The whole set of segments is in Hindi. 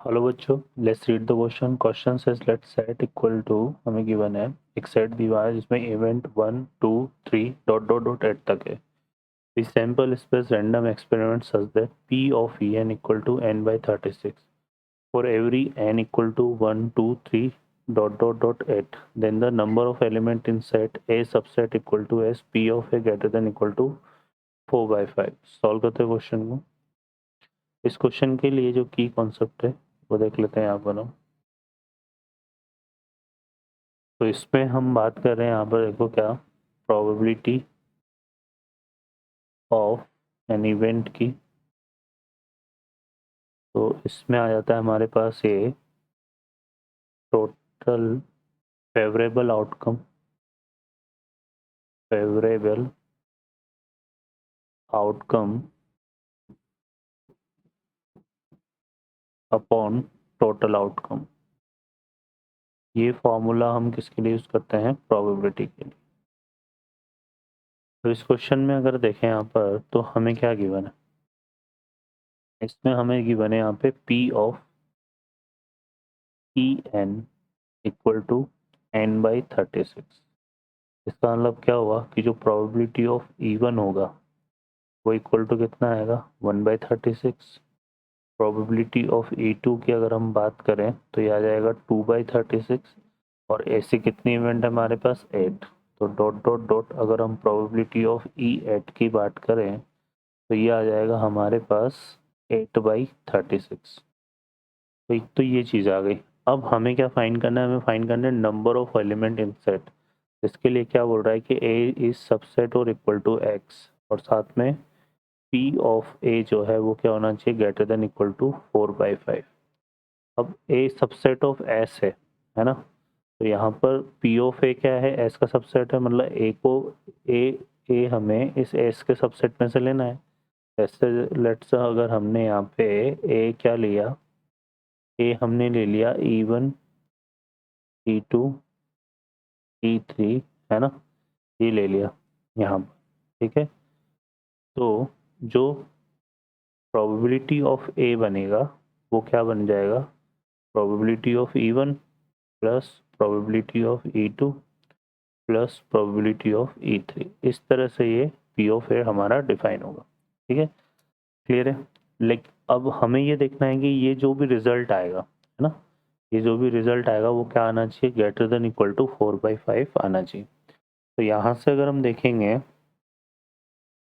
हेलो बच्चों, let's read the question. Question says let set equal to, हमें गिवन है एक सेट दिया है जिसमें event 1 2 3 dot dot dot eight तक है। The sample space random experiment such that p of en equal to n by 36 for every n equal to 1 2 3 dot dot dot eight then the number of element in set a subset equal to S p of a greater than equal to 4/5। Solve करते हैं क्वेश्चन को। इस क्वेश्चन के लिए जो की कॉन्सेप्ट है वो देख लेते हैं यहाँ पर हम। तो इसमें हम बात कर रहे हैं यहाँ पर, देखो क्या, प्रोबेबिलिटी ऑफ एन इवेंट की। तो इसमें आ जाता है हमारे पास ये total favourable outcome, favourable outcome upon total outcome. ये फॉर्मूला हम किसके लिए यूज करते हैं? प्रोबेबिलिटी के लिए। तो इस क्वेश्चन में अगर देखें यहाँ पर तो हमें क्या गिवन है? इसमें हमें गिवन है यहाँ पे p of en equal to n by 36। इसका मतलब क्या हुआ कि जो प्रोबेबिलिटी ऑफ E1 होगा वो इक्वल टू कितना आएगा? 1/36। प्रोबेबिलिटी ऑफ E2 की अगर हम बात करें तो ये आ जाएगा 2/36। और ऐसी कितनी इवेंट है हमारे पास? 8। तो डॉट डॉट डॉट अगर हम प्रोबेबिलिटी ऑफ E8 की बात करें तो ये आ जाएगा हमारे पास 8/36। तो एक तो ये चीज़ आ गई। अब हमें क्या फाइंड करना है? हमें फाइंड करना है number of element in set. इसके लिए क्या बोल रहा है कि a इज सबसेट और इक्वल टू x, और साथ में p ऑफ a जो है वो क्या होना चाहिए? Greater than equal to 4/5। अब a सबसेट ऑफ s है ना? तो यहाँ पर p ऑफ a क्या है? s का सबसेट है, मतलब a को a हमें इस s के सबसेट में से लेना है। ऐसे लेट्स अगर हमने यहाँ पे a क्या लिया, a हमने ले लिया E1 E2 E3, है ना? ये ले लिया यहाँ पर, ठीक है। तो जो प्रोबेबिलिटी ऑफ ए बनेगा वो क्या बन जाएगा? Probability of E1 plus probability of E2 plus probability of E3। इस तरह से ये पी ऑफ ए हमारा डिफाइन होगा, ठीक है। क्लियर है? लेकिन अब हमें ये देखना है कि ये जो भी रिजल्ट आएगा, है ना, ये जो भी रिजल्ट आएगा वो क्या आना चाहिए? ग्रेटर देन इक्वल टू 4/5 आना चाहिए। तो यहाँ से अगर हम देखेंगे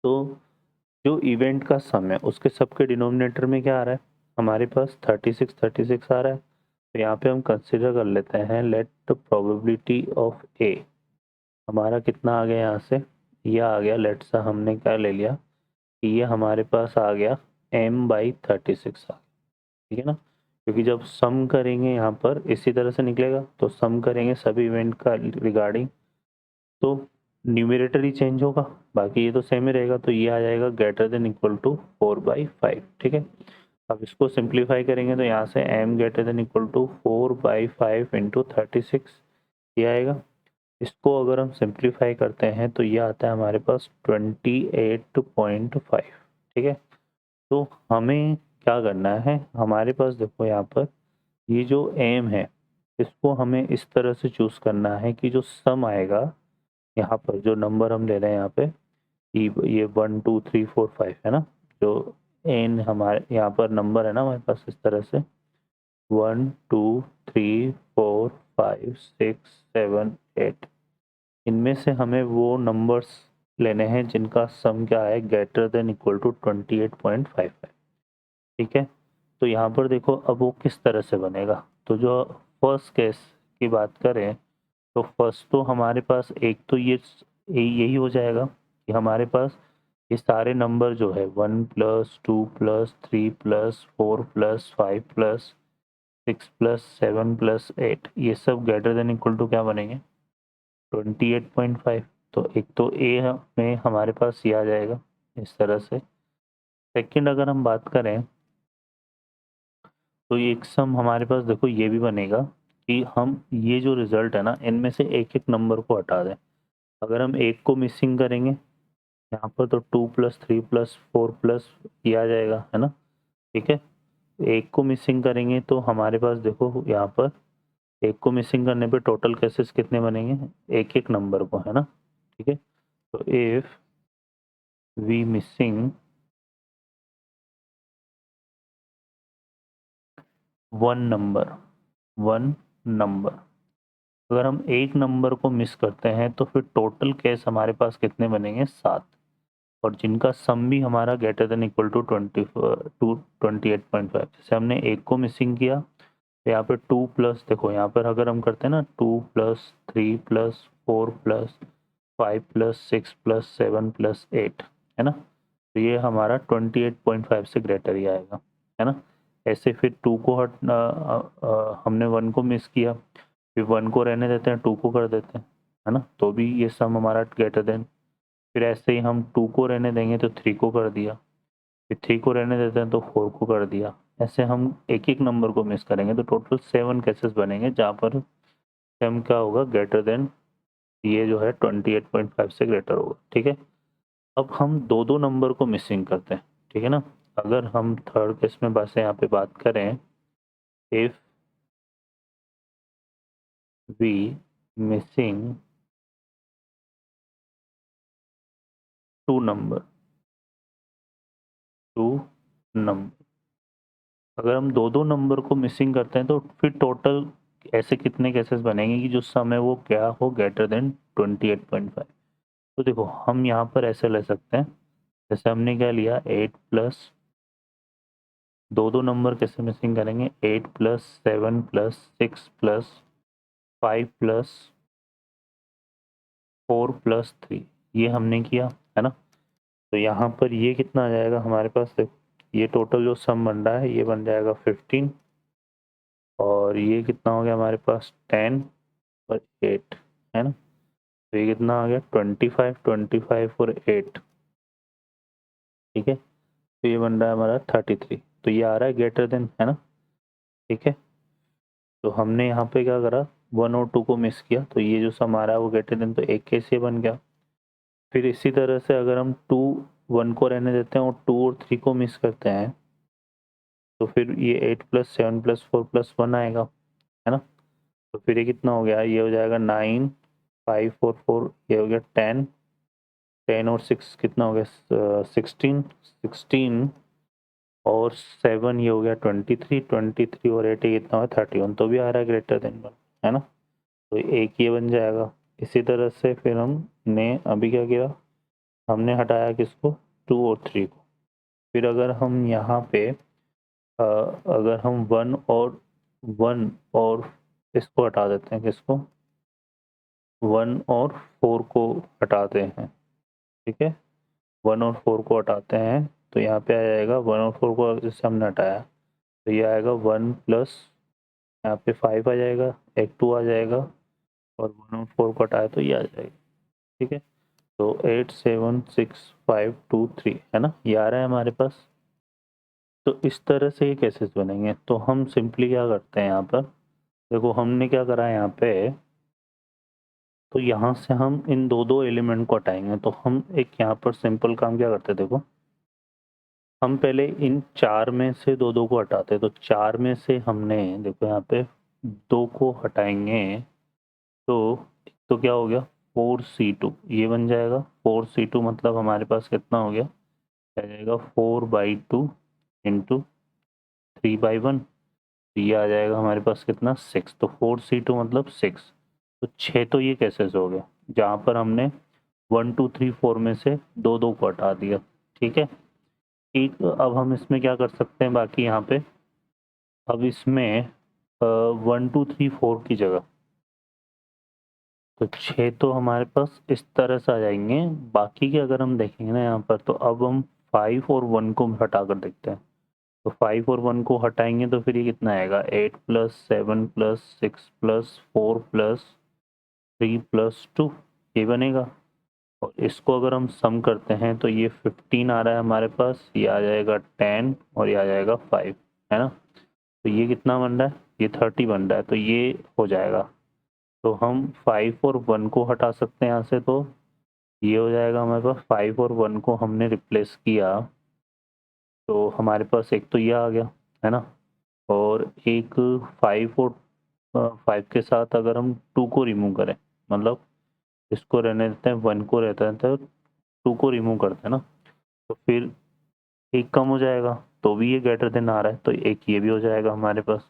तो जो इवेंट का सम है उसके सबके डिनोमिनेटर में क्या आ रहा है? हमारे पास 36 आ रहा है। तो यहाँ पे हम कंसिडर कर लेते हैं लेट प्रोबेबिलिटी ऑफ ए हमारा कितना आ गया यहाँ से? ये आ गया, लेट सा हमने क्या ले लिया कि ये हमारे पास आ गया m/36 आ गया, ठीक है ना। क्योंकि जब सम करेंगे यहाँ पर इसी तरह से निकलेगा, तो सम करेंगे सभी इवेंट का रिगार्डिंग, तो न्यूमरेटर ही चेंज होगा, बाकी ये तो सेम ही रहेगा। तो ये आ जाएगा ग्रेटर देन इक्वल टू 4/5, ठीक है। अब इसको सिंप्लीफाई करेंगे तो यहाँ से m greater than equal to 4/5 into 36 ये आएगा। इसको अगर हम सिंप्लीफाई करते हैं तो ये आता है हमारे पास 28.5, ठीक है। तो हमें क्या करना है? हमारे पास देखो यहाँ पर ये जो m है इसको हमें इस तरह से चूज करना है कि जो सम आएगा यहाँ पर, जो नंबर हम ले रहे हैं यहाँ पे, ये 1 2 3 4 5 है ना, जो एन हमारे यहाँ पर नंबर है ना हमारे पास इस तरह से 1 2 3 4 5 6 7 8, इनमें से हमें वो नंबर्स लेने हैं जिनका सम क्या है? ग्रेटर देन इक्वल टू 28.55, ठीक है। तो यहाँ पर देखो अब वो किस तरह से बनेगा। तो जो फर्स्ट केस की बात करें तो फर्स्ट तो हमारे पास एक तो ये यही हो जाएगा कि हमारे पास ये सारे नंबर जो है 1 + 2 + 3 + 4 + 5 + 6 + 7 + 8 ये सब ग्रेटर देन इक्वल टू क्या बनेंगे? 28.5। तो एक तो ए में हमारे पास ये आ जाएगा इस तरह से। सेकंड अगर हम बात करें तो ये एक सम हमारे पास देखो ये भी बनेगा कि हम ये जो रिजल्ट है ना इनमें से एक एक नंबर को हटा दें। अगर हम एक को मिसिंग करेंगे यहाँ पर तो 2 + 3 + 4 प्लस ये आ जाएगा, है ना, ठीक है। एक को मिसिंग करेंगे तो हमारे पास देखो यहाँ पर एक को मिसिंग करने पे टोटल केसेस कितने बनेंगे, एक एक नंबर को, है ना। ठीक है, तो if we missing one number, अगर हम एक नंबर को मिस करते हैं तो फिर टोटल केस हमारे पास कितने बनेंगे, 7, और जिनका सम भी हमारा ग्रेटर देन इक्वल टू 28.5। जैसे हमने एक को मिसिंग किया तो यहाँ पे 2 प्लस, देखो यहाँ पर अगर हम करते हैं ना 2 plus 3 plus 4 plus 5 plus 6 plus 7 plus 8, है ना, तो ये हमारा 28.5 से ग्रेटर ही आएगा, है ना। ऐसे फिर 2 को हमने 1 को मिस किया, फिर 1 को रहने देते हैं, 2 को कर देते हैं, है ना, तो भी ये सम हमारा ग्रेटर देन। फिर ऐसे ही हम 2 को रहने देंगे तो 3 को कर दिया, फिर 3 को रहने देते हैं तो 4 को कर दिया। ऐसे हम एक एक नंबर को मिस करेंगे तो टोटल 7 केसेस बनेंगे जहाँ पर सम क्या होगा, ग्रेटर देन, ये जो है 28.5 से ग्रेटर होगा। ठीक है, अब हम दो दो नंबर को मिसिंग करते हैं, ठीक है ना। अगर हम थर्ड केस में बस यहाँ पे बात करें, if we missing two number, अगर हम दो दो नंबर को मिसिंग करते हैं तो फिर टोटल ऐसे कितने केसेस बनेंगे कि जो सम है वो क्या हो, ग्रेटर देन 28.5। तो देखो हम यहाँ पर ऐसे ले सकते हैं, जैसे हमने क्या लिया, 8 प्लस, दो दो नंबर कैसे मिसिंग करेंगे, 8 plus 7 plus 6 plus 5 plus 4 plus 3, ये हमने किया, है ना। तो यहाँ पर ये कितना आ जाएगा हमारे पास, देखो ये टोटल जो सम बन रहा है ये बन जाएगा 15, और ये कितना हो गया हमारे पास 10 और 8, है ना। तो ये कितना आ गया 25 और 8, ठीक है। तो ये बन रहा है हमारा 33, तो ये आ रहा है ग्रेटर देन, है ना। ठीक है, तो हमने यहाँ पे क्या करा, 1 और 2 को मिस किया, तो ये जो सम आ रहा है वो ग्रेटर देन, तो एक केस ये बन गया। फिर इसी तरह से अगर हम 1 को रहने देते हैं और 2 और 3 को मिस करते हैं तो फिर ये 8 प्लस 7 प्लस 4 प्लस 1 आएगा, है ना। तो फिर ये कितना हो गया, ये हो जाएगा 9, 5 और 4, ये हो गया 10, 10 और 6 कितना हो गया 16, 16 और 7 ये हो गया 23, 23 और 8 ये कितना हुआ 31, तो भी आ रहा है ग्रेटर देन 1, है ना। तो एक ये बन जाएगा। इसी तरह से फिर हमने अभी क्या किया, हमने हटाया किसको, 2 और 3 को। फिर अगर हम यहाँ पे अगर हम 1 और इसको हटा देते हैं, किसको, 1 और 4 को हटाते हैं, ठीक है, 1 और 4 को हटाते हैं तो यहाँ पे आ जाएगा 1 और 4 को जैसे हमने हटाया तो ये आएगा 1 प्लस, यहाँ पे 5 आ जाएगा, एक 2 आ जाएगा, और 1 और 4 को हटाया तो ये आ जाएगा। ठीक है, तो 8 7 6 5 2 3, है ना, ये आ रहा है हमारे पास। तो इस तरह से ये केसेस बनेंगे। तो हम सिंपली क्या करते हैं यहाँ पर, देखो हमने क्या करा है यहाँ पे, तो यहाँ से हम इन दो दो एलिमेंट को हटाएंगे। तो हम एक यहाँ पर सिंपल काम क्या करते हैं, देखो हम पहले इन 4 में से दो दो को हटाते हैं। तो 4 में से हमने देखो यहाँ पे 2 को हटाएंगे तो क्या हो गया 4c2, ये बन जाएगा 4c2, मतलब हमारे पास कितना हो गया, आ जाएगा 4/2 इंटू 3/1, ये आ जाएगा हमारे पास कितना 6, तो 4c2 मतलब 6। तो 6 तो ये कैसेस हो गया जहाँ पर हमने 1 2 3 4 में से दो दो को हटा दिया। ठीक है, ठीक, अब हम इसमें क्या कर सकते हैं बाकी यहाँ पे, अब इसमें 1 2 3 4 की जगह तो 6 तो हमारे पास इस तरह से आ जाएंगे। बाकी के अगर हम देखेंगे ना यहाँ पर, तो अब हम 5 और 1 को हटा कर देखते हैं। तो 5 और 1 को हटाएंगे तो फिर ये कितना आएगा, 8 plus 7 plus 6 plus 4 plus 3 plus 2, ये बनेगा। और इसको अगर हम सम करते हैं तो ये 15 आ रहा है हमारे पास, ये आ जाएगा 10 और ये आ जाएगा 5, है ना। तो ये कितना बन रहा है, ये 30 बन रहा है, तो ये हो जाएगा। तो हम 5 और 1 को हटा सकते हैं यहाँ से, तो ये हो जाएगा हमारे पास, 5 और 1 को हमने रिप्लेस किया तो हमारे पास एक तो ये आ गया, है ना, और एक 5 और 5 के साथ अगर हम 2 को रिमूव करें, मतलब इसको रहने देते हैं, 1 को रहता है तो 2 को रिमूव करते हैं ना, तो फिर एक कम हो जाएगा, तो भी ये ग्रेटर देन आ रहा है, तो एक ये भी हो जाएगा हमारे पास।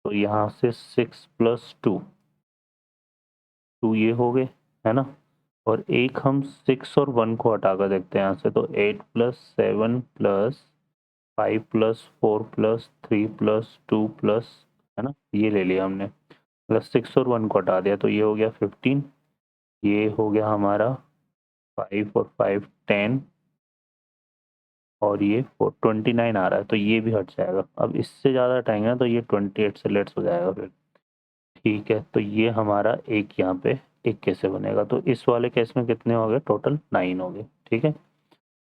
तो यहाँ से 6 + 2 ये हो गए, है ना, और एक हम 6 और 1 को हटा कर देखते हैं यहाँ से, तो 8 + 7 + 5 + 4 + 3 + 2 प्लस, है ना, ये ले लिया हमने, प्लस 6 और 1 को हटा दिया, तो ये हो गया 15, ये हो गया हमारा 5 और 5 10, और ये 29 आ रहा है, तो ये भी हट जाएगा। अब इससे ज़्यादा हटाएंगे ना तो ये 28 से लेट्स हो जाएगा फिर। ठीक है, तो ये हमारा एक यहाँ पे एक कैसे बनेगा, तो इस वाले केस में कितने हो गए, टोटल 9 हो गए। ठीक है,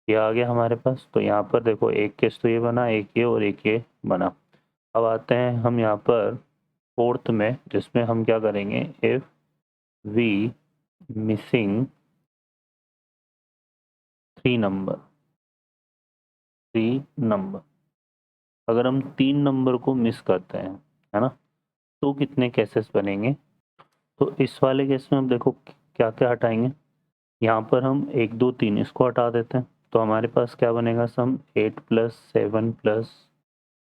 ये आ गया हमारे पास। तो यहाँ पर देखो एक केस तो ये बना, एक ये और एक ये बना। अब आते हैं हम यहाँ पर फोर्थ में, जिसमें हम क्या करेंगे, इफ वी मिसिंग 3 नंबर, अगर हम 3 नंबर को मिस करते हैं, है ना, तो कितने केसेस बनेंगे। तो इस वाले केस में हम देखो क्या क्या हटाएंगे, यहाँ पर हम 1 2 3 इसको हटा देते हैं, तो हमारे पास क्या बनेगा, सम 8 + 7 +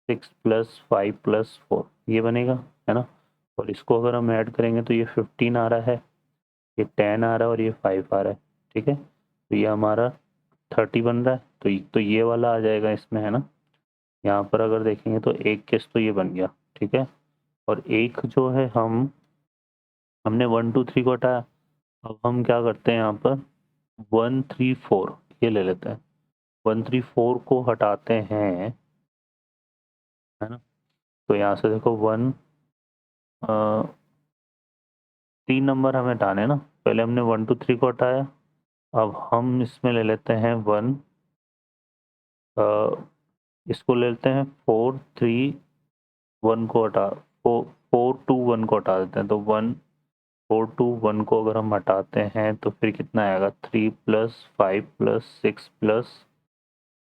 6 + 5 + 4 ये बनेगा, है ना, और इसको अगर हम ऐड करेंगे तो ये 15 आ रहा है, ये 10 आ रहा है और ये 5 आ रहा है। ठीक है, तो ये हमारा 30 बन रहा है, तो ये वाला आ जाएगा इसमें, है ना। यहाँ पर अगर देखेंगे तो एक केस तो ये बन गया। ठीक है, और एक जो है हमने 1 2 3 को हटाया, अब हम क्या करते हैं यहाँ पर 1 3 4 ये ले लेते हैं, 1 3 4 को हटाते हैं, है ना, तो यहाँ से देखो 3 नंबर हमें हटाने ना, पहले हमने 1 2 3 को हटाया, अब हम इसमें ले लेते हैं 1, इसको ले लेते हैं 4 3 1 को हटा 4 2 1 को हटा देते हैं, तो 1 4 2 1 को अगर हम हटाते हैं तो फिर कितना आएगा, 3 + 5 + 6 +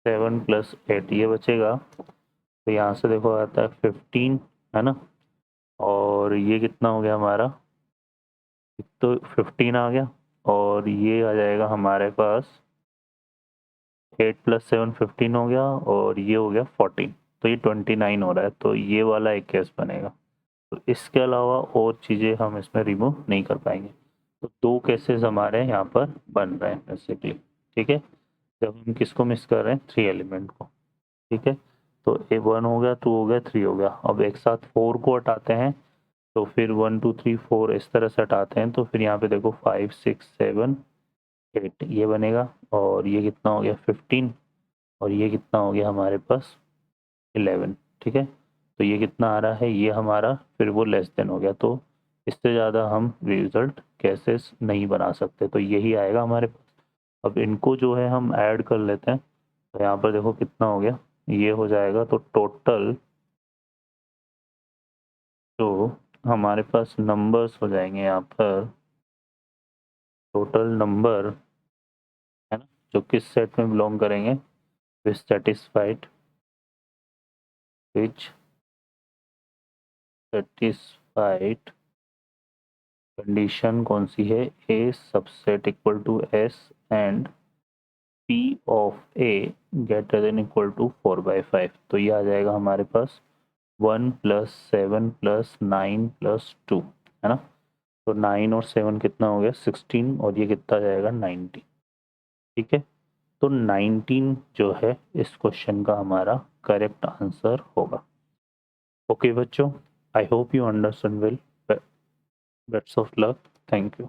7 + 8 ये बचेगा, तो यहाँ से देखो आता है 15, है ना, और ये कितना हो गया हमारा, तो 15 आ गया, और ये आ जाएगा हमारे पास 8 + 7 15 हो गया, और ये हो गया 14, तो ये 29 हो रहा है, तो ये वाला एक केस बनेगा। तो इसके अलावा और चीज़ें हम इसमें रिमूव नहीं कर पाएंगे, तो 2 केसेस हमारे यहाँ पर बन रहे हैं बेसिकली। ठीक है, जब हम किसको मिस कर रहे हैं, 3 एलिमेंट को। ठीक है, तो ए 1 हो गया, 2 हो गया, 3 हो गया, अब एक साथ 4 को हटाते हैं, तो फिर 1 2 3 4 इस तरह से हटाते हैं, तो फिर यहाँ पे देखो 5 6 7 8 ये बनेगा, और ये कितना हो गया 15, और ये कितना हो गया हमारे पास 11। ठीक है, तो ये कितना आ रहा है, ये हमारा फिर वो लेस देन हो गया, तो इससे ज़्यादा हम रिजल्ट कैसेस नहीं बना सकते, तो यही आएगा हमारे पास। अब इनको जो है हम ऐड कर लेते हैं, तो यहाँ पर देखो कितना हो गया, ये हो जाएगा, तो टोटल जो हमारे पास नंबर्स हो जाएंगे यहाँ पर, टोटल नंबर, है ना, जो किस सेट में बिलोंग करेंगे, which satisfied, which satisfied condition कौन सी है, A subset equal to S and P of A greater than equal to 4/5, तो ये आ जाएगा हमारे पास 1 + 7 + 9 + 2, है ना, तो 9 और 7 कितना हो गया 16, और ये कितना जाएगा 19। ठीक है, तो 19 जो है इस क्वेश्चन का हमारा करेक्ट आंसर होगा। ओके बच्चों, I hope you understand well, best of luck, thank you.